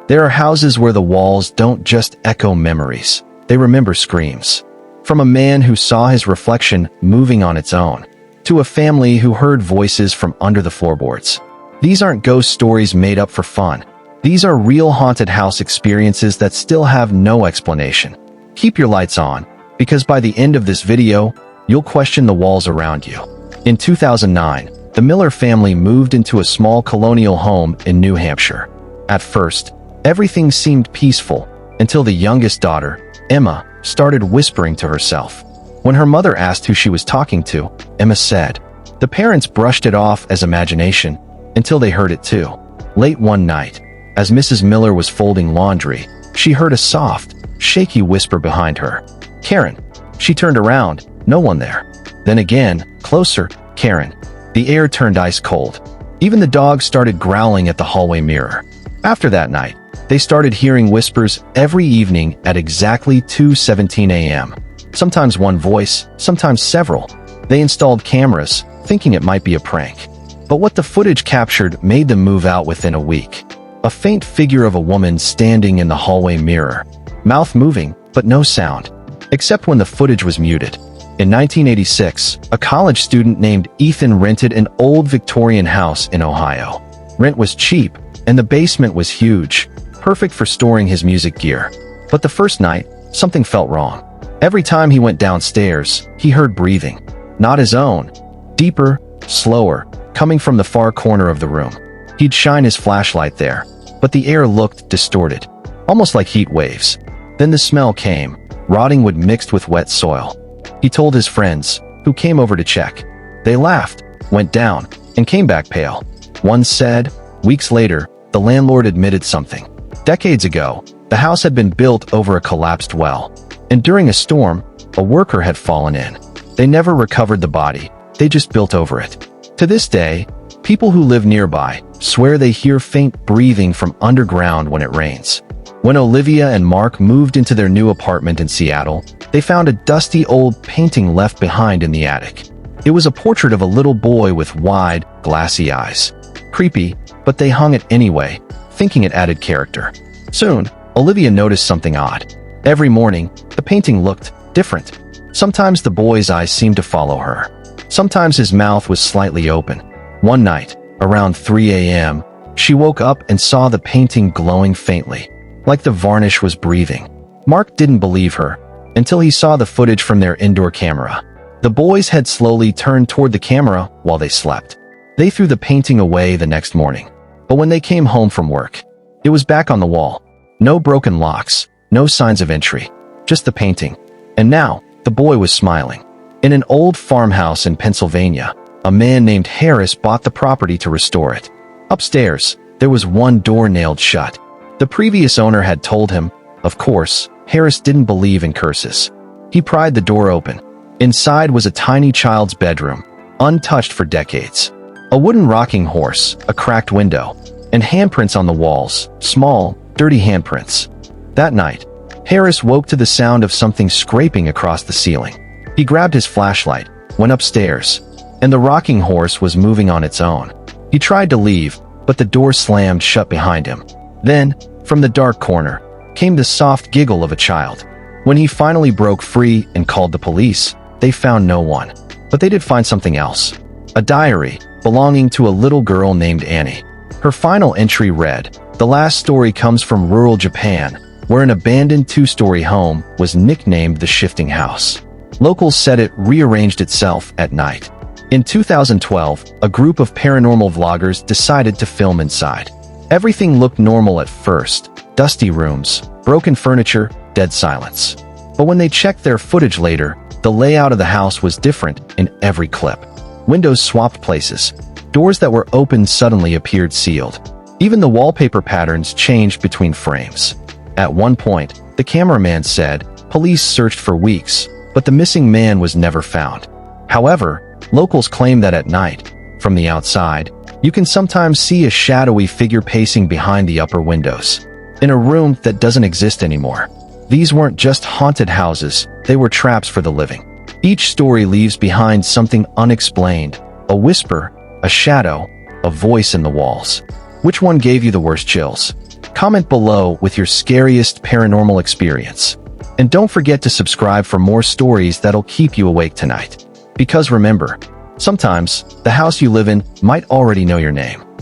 There are houses where the walls don't just echo memories, they remember screams. From a man who saw his reflection moving on its own, to a family who heard voices from under the floorboards. These aren't ghost stories made up for fun. These are real haunted house experiences that still have no explanation. Keep your lights on, because by the end of this video, you'll question the walls around you. In 2009, the Miller family moved into a small colonial home in New Hampshire. At first, everything seemed peaceful until the youngest daughter, Emma, started whispering to herself. When her mother asked who she was talking to, Emma said. The parents brushed it off as imagination until they heard it too. Late one night, as Mrs. Miller was folding laundry, she heard a soft, shaky whisper behind her. "Karen." She turned around, no one there. Then again, closer, "Karen." The air turned ice cold. Even the dog started growling at the hallway mirror. After that night, they started hearing whispers every evening at exactly 2:17 a.m. Sometimes one voice, sometimes several. They installed cameras, thinking it might be a prank. But what the footage captured made them move out within a week. A faint figure of a woman standing in the hallway mirror. Mouth moving, but no sound. Except when the footage was muted. In 1986, a college student named Ethan rented an old Victorian house in Ohio. Rent was cheap, and the basement was huge, perfect for storing his music gear. But the first night, something felt wrong. Every time he went downstairs, he heard breathing. Not his own. Deeper, slower, coming from the far corner of the room. He'd shine his flashlight there, but the air looked distorted, almost like heat waves. Then the smell came, rotting wood mixed with wet soil. He told his friends, who came over to check. They laughed, went down, and came back pale. One said, weeks later, the landlord admitted something. Decades ago, the house had been built over a collapsed well, and during a storm, a worker had fallen in. They never recovered the body, they just built over it. To this day, people who live nearby swear they hear faint breathing from underground when it rains. When Olivia and Mark moved into their new apartment in Seattle, they found a dusty old painting left behind in the attic. It was a portrait of a little boy with wide, glassy eyes. Creepy, but they hung it anyway, thinking it added character. Soon, Olivia noticed something odd. Every morning, the painting looked different. Sometimes the boy's eyes seemed to follow her. Sometimes his mouth was slightly open. One night, around 3 a.m., she woke up and saw the painting glowing faintly, like the varnish was breathing. Mark didn't believe her, until he saw the footage from their indoor camera. The boy's head slowly turned toward the camera while they slept. They threw the painting away the next morning. But when they came home from work, it was back on the wall. No broken locks, no signs of entry, just the painting. And now, the boy was smiling. In an old farmhouse in Pennsylvania, a man named Harris bought the property to restore it. Upstairs, there was one door nailed shut. The previous owner had told him. Of course, Harris didn't believe in curses. He pried the door open. Inside was a tiny child's bedroom, untouched for decades. A wooden rocking horse, a cracked window, and handprints on the walls, small, dirty handprints. That night, Harris woke to the sound of something scraping across the ceiling. He grabbed his flashlight, went upstairs, and the rocking horse was moving on its own. He tried to leave, but the door slammed shut behind him. Then, from the dark corner, came the soft giggle of a child. When he finally broke free and called the police, they found no one. But they did find something else. A diary belonging to a little girl named Annie. Her final entry read, "The last story comes from rural Japan, where an abandoned two-story home was nicknamed the Shifting House. Locals said it rearranged itself at night." In 2012, a group of paranormal vloggers decided to film inside. Everything looked normal at first. Dusty rooms, broken furniture, dead silence. But when they checked their footage later, the layout of the house was different in every clip. Windows swapped places. Doors that were open suddenly appeared sealed. Even the wallpaper patterns changed between frames. At one point, the cameraman said, police searched for weeks, but the missing man was never found. However, locals claim that at night, from the outside, you can sometimes see a shadowy figure pacing behind the upper windows, in a room that doesn't exist anymore. These weren't just haunted houses, they were traps for the living. Each story leaves behind something unexplained, a whisper, a shadow, a voice in the walls. Which one gave you the worst chills? Comment below with your scariest paranormal experience. And don't forget to subscribe for more stories that'll keep you awake tonight. Because remember, sometimes the house you live in might already know your name.